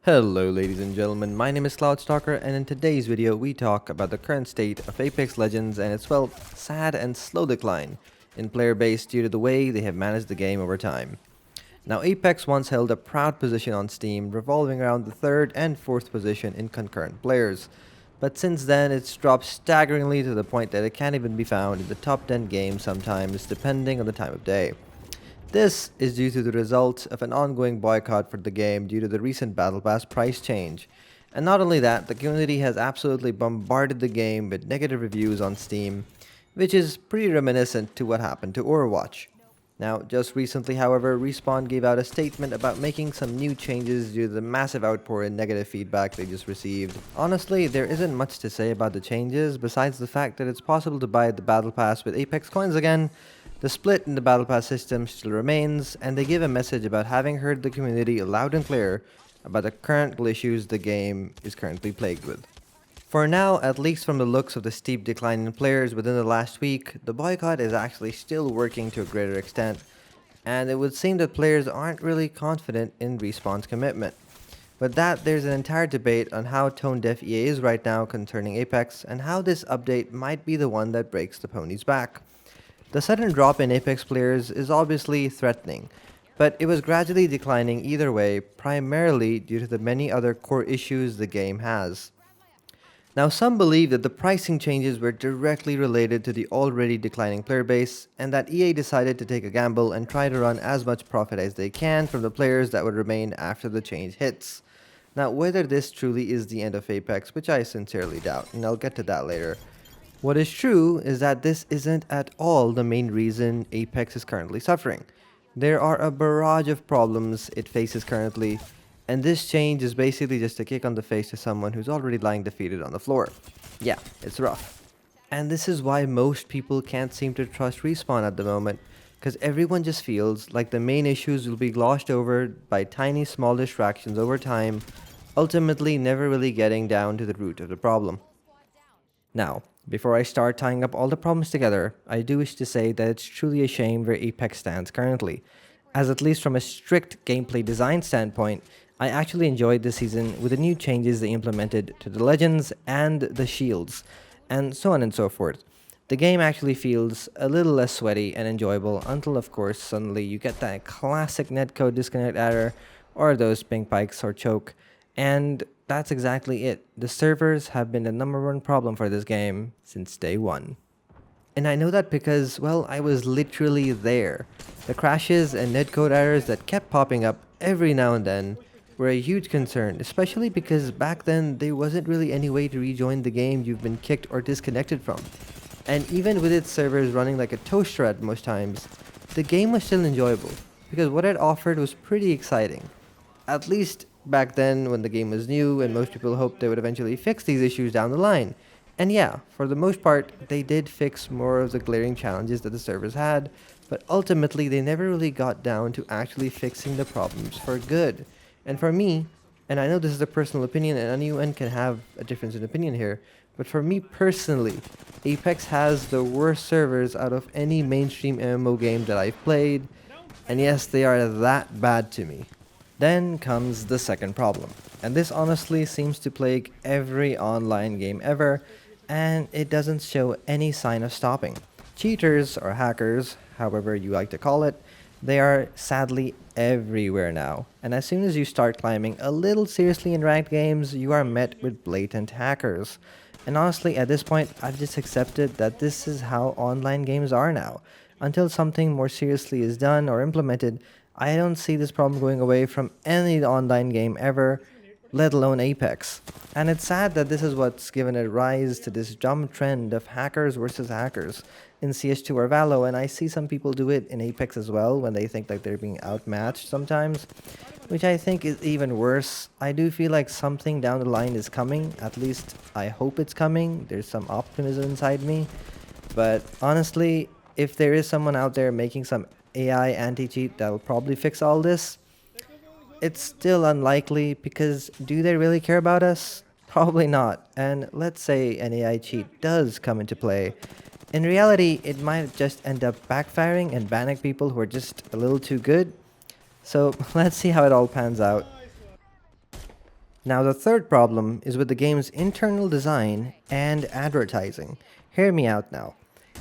Hello ladies and gentlemen, my name is CloudStalker, and in today's video we talk about the current state of Apex Legends and its sad and slow decline in player base due to the way they have managed the game over time. Now Apex once held a proud position on Steam, revolving around the 3rd and 4th position in concurrent players, but since then it's dropped staggeringly to the point that it can't even be found in the top 10 games sometimes, depending on the time of day. This is due to the result of an ongoing boycott for the game due to the recent Battle Pass price change. And not only that, the community has absolutely bombarded the game with negative reviews on Steam, which is pretty reminiscent to what happened to Overwatch. Now, just recently, however, Respawn gave out a statement about making some new changes due to the massive outpour and negative feedback they just received. Honestly, there isn't much to say about the changes besides the fact that it's possible to buy the Battle Pass with Apex coins again. The split in the Battle Pass system still remains, and they give a message about having heard the community loud and clear about the current issues the game is currently plagued with. For now, at least from the looks of the steep decline in players within the last week, the boycott is actually still working to a greater extent, and it would seem that players aren't really confident in Respawn's commitment. But that there's an entire debate on how tone deaf EA is right now concerning Apex, and how this update might be the one that breaks the pony's back. The sudden drop in Apex players is obviously threatening, but it was gradually declining either way, primarily due to the many other core issues the game has. Now, some believe that the pricing changes were directly related to the already declining player base, and that EA decided to take a gamble and try to run as much profit as they can from the players that would remain after the change hits. Now, whether this truly is the end of Apex, which I sincerely doubt, and I'll get to that later. What is true is that this isn't at all the main reason Apex is currently suffering. There are a barrage of problems it faces currently, and this change is basically just a kick on the face to someone who's already lying defeated on the floor. Yeah, it's rough. And this is why most people can't seem to trust Respawn at the moment, because everyone just feels like the main issues will be glossed over by tiny small distractions over time, ultimately never really getting down to the root of the problem. Now, before I start tying up all the problems together, I do wish to say that it's truly a shame where Apex stands currently, as at least from a strict gameplay design standpoint, I actually enjoyed this season with the new changes they implemented to the legends and the shields, and so on and so forth. The game actually feels a little less sweaty and enjoyable until, of course, suddenly you get that classic netcode disconnect error or those ping spikes or choke, and that's exactly it. The servers have been the #1 problem for this game since day one. And I know that because, well, I was literally there. The crashes and netcode errors that kept popping up every now and then were a huge concern, especially because back then there wasn't really any way to rejoin the game you've been kicked or disconnected from. And even with its servers running like a toaster at most times, the game was still enjoyable, because what it offered was pretty exciting. At least back then when the game was new, and most people hoped they would eventually fix these issues down the line. And yeah, for the most part, they did fix more of the glaring challenges that the servers had, but ultimately they never really got down to actually fixing the problems for good. And for me, and I know this is a personal opinion and anyone can have a difference in opinion here, but for me personally, Apex has the worst servers out of any mainstream MMO game that I've played, and yes, they are that bad to me. Then comes the second problem, and this honestly seems to plague every online game ever, and it doesn't show any sign of stopping. Cheaters, or hackers, however you like to call it, they are sadly everywhere now, and as soon as you start climbing a little seriously in ranked games, you are met with blatant hackers. And honestly, at this point, I've just accepted that this is how online games are now. Until something more seriously is done or implemented, I don't see this problem going away from any online game ever, let alone Apex. And it's sad that this is what's given a rise to this dumb trend of hackers versus hackers in CS2 or Valo, and I see some people do it in Apex as well when they think like they're being outmatched sometimes, which I think is even worse. I do feel like something down the line is coming, at least I hope it's coming, there's some optimism inside me, but honestly, if there is someone out there making some AI anti-cheat that'll probably fix all this, it's still unlikely, because do they really care about us? Probably not. And let's say an AI cheat does come into play. In reality, it might just end up backfiring and banning people who are just a little too good. So let's see how it all pans out. Now, the third problem is with the game's internal design and advertising. Hear me out now.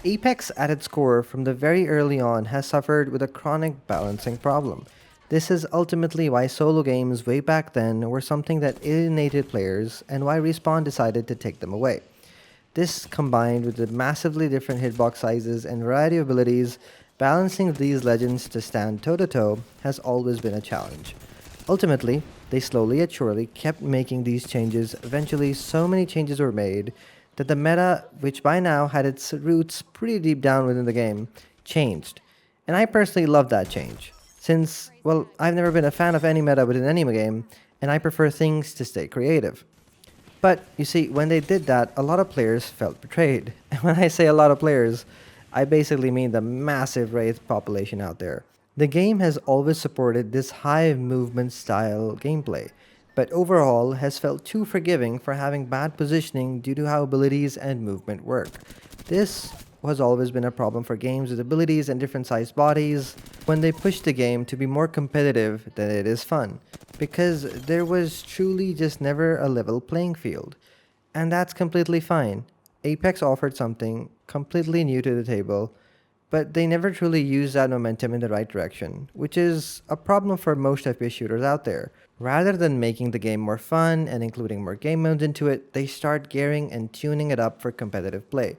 Apex, at its core, from the very early on, has suffered with a chronic balancing problem. This is ultimately why solo games way back then were something that alienated players and why Respawn decided to take them away. This, combined with the massively different hitbox sizes and variety of abilities, balancing these legends to stand toe to toe has always been a challenge. Ultimately, they slowly yet surely kept making these changes. Eventually, so many changes were made that the meta, which by now had its roots pretty deep down within the game, changed. And I personally love that change. Since, well, I've never been a fan of any meta within any game, and I prefer things to stay creative. But you see, when they did that, a lot of players felt betrayed. And when I say a lot of players, I basically mean the massive Wraith population out there. The game has always supported this high movement style gameplay, but overall has felt too forgiving for having bad positioning due to how abilities and movement work. This has always been a problem for games with abilities and different sized bodies when they push the game to be more competitive than it is fun, because there was truly just never a level playing field. And that's completely fine. Apex offered something completely new to the table, but they never truly use that momentum in the right direction, which is a problem for most FPS shooters out there. Rather than making the game more fun and including more game modes into it, they start gearing and tuning it up for competitive play,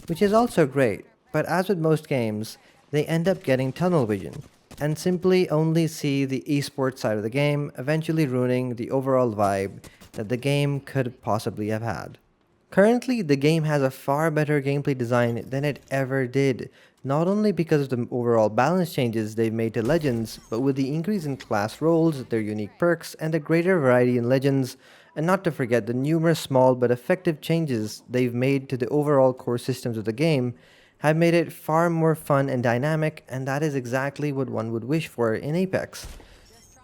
which is also great, but as with most games, they end up getting tunnel vision and simply only see the esports side of the game, eventually ruining the overall vibe that the game could possibly have had. Currently, the game has a far better gameplay design than it ever did, not only because of the overall balance changes they've made to Legends, but with the increase in class roles, their unique perks, and the greater variety in Legends, and not to forget the numerous small but effective changes they've made to the overall core systems of the game, have made it far more fun and dynamic, and that is exactly what one would wish for in Apex.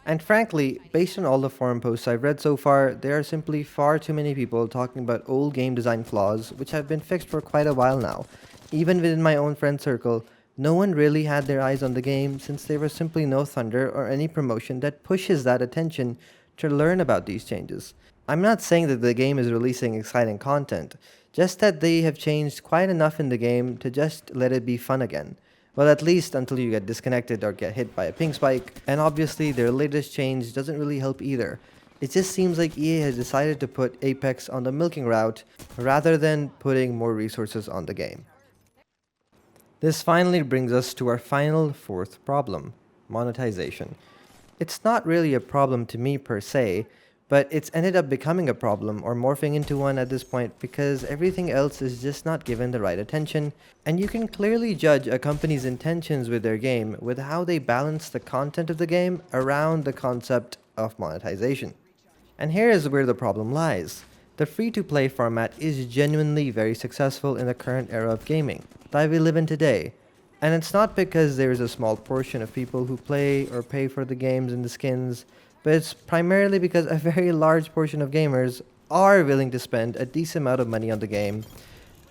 And frankly, based on all the forum posts I've read so far, there are simply far too many people talking about old game design flaws, which have been fixed for quite a while now. Even within my own friend circle, no one really had their eyes on the game since there was simply no thunder or any promotion that pushes that attention to learn about these changes. I'm not saying that the game is releasing exciting content, just that they have changed quite enough in the game to just let it be fun again. Well, at least until you get disconnected or get hit by a ping spike, and obviously their latest change doesn't really help either. It just seems like EA has decided to put Apex on the milking route rather than putting more resources on the game. This finally brings us to our final fourth problem, monetization. It's not really a problem to me per se, but it's ended up becoming a problem or morphing into one at this point because everything else is just not given the right attention, and you can clearly judge a company's intentions with their game with how they balance the content of the game around the concept of monetization. And here is where the problem lies. The free-to-play format is genuinely very successful in the current era of gaming that we live in today. And it's not because there is a small portion of people who play or pay for the games and the skins, but it's primarily because a very large portion of gamers are willing to spend a decent amount of money on the game,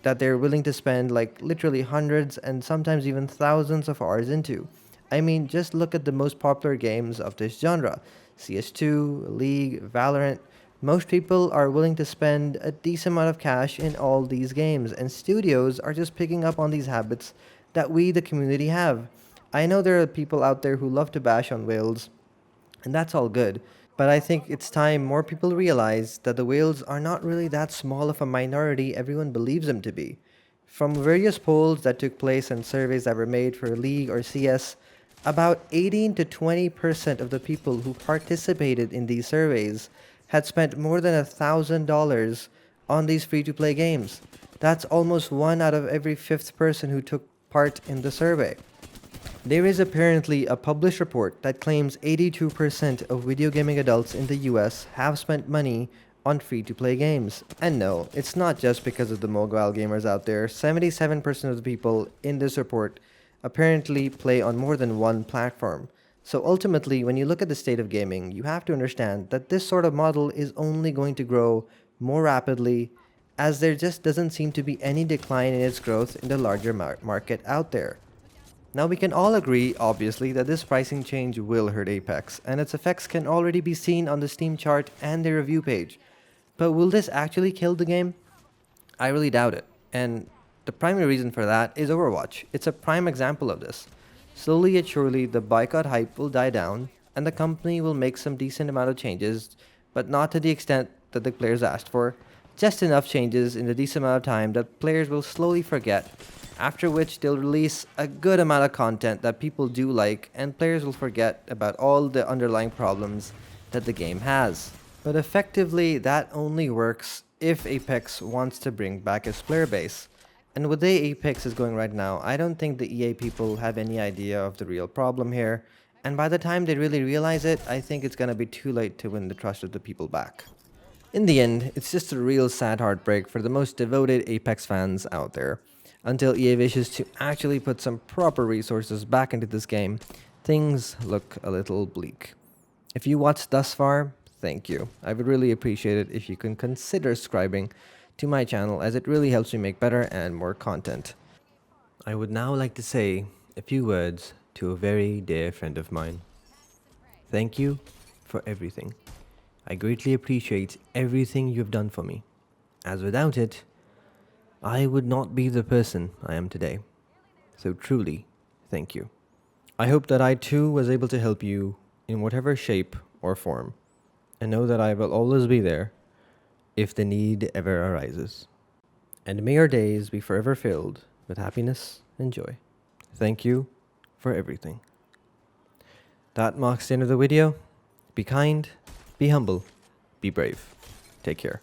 that they're willing to spend like literally hundreds and sometimes even thousands of hours into. I mean, just look at the most popular games of this genre: CS2, League, Valorant. Most people are willing to spend a decent amount of cash in all these games, and studios are just picking up on these habits that we, the community, have. I know there are people out there who love to bash on whales, and that's all good. But I think it's time more people realize that the whales are not really that small of a minority everyone believes them to be. From various polls that took place and surveys that were made for League or CS, about 18 to 20% of the people who participated in these surveys had spent more than $1,000 on these free to play games. That's almost one out of every fifth person who took part in the survey. There is apparently a published report that claims 82% of video gaming adults in the US have spent money on free-to-play games. And no, it's not just because of the mobile gamers out there. 77% of the people in this report apparently play on more than one platform. So ultimately, when you look at the state of gaming, you have to understand that this sort of model is only going to grow more rapidly, as there just doesn't seem to be any decline in its growth in the larger market out there. Now we can all agree, obviously, that this pricing change will hurt Apex, and its effects can already be seen on the Steam chart and the review page. But will this actually kill the game? I really doubt it. And the primary reason for that is Overwatch. It's a prime example of this. Slowly yet surely, the boycott hype will die down, and the company will make some decent amount of changes, but not to the extent that the players asked for. Just enough changes in the decent amount of time that players will slowly forget, after which they'll release a good amount of content that people do like, and players will forget about all the underlying problems that the game has. But effectively, that only works if Apex wants to bring back its player base. And with the way Apex is going right now, I don't think the EA people have any idea of the real problem here. And by the time they really realize it, I think it's gonna be too late to win the trust of the people back. In the end, it's just a real sad heartbreak for the most devoted Apex fans out there. Until EA wishes to actually put some proper resources back into this game, things look a little bleak. If you watched thus far, thank you. I would really appreciate it if you can consider subscribing to my channel, as it really helps me make better and more content. I would now like to say a few words to a very dear friend of mine. Thank you for everything. I greatly appreciate everything you've done for me, as without it, I would not be the person I am today. So truly, thank you. I hope that I too was able to help you in whatever shape or form, and know that I will always be there if the need ever arises. And may your days be forever filled with happiness and joy. Thank you for everything. That marks the end of the video. Be kind, be humble, be brave. Take care.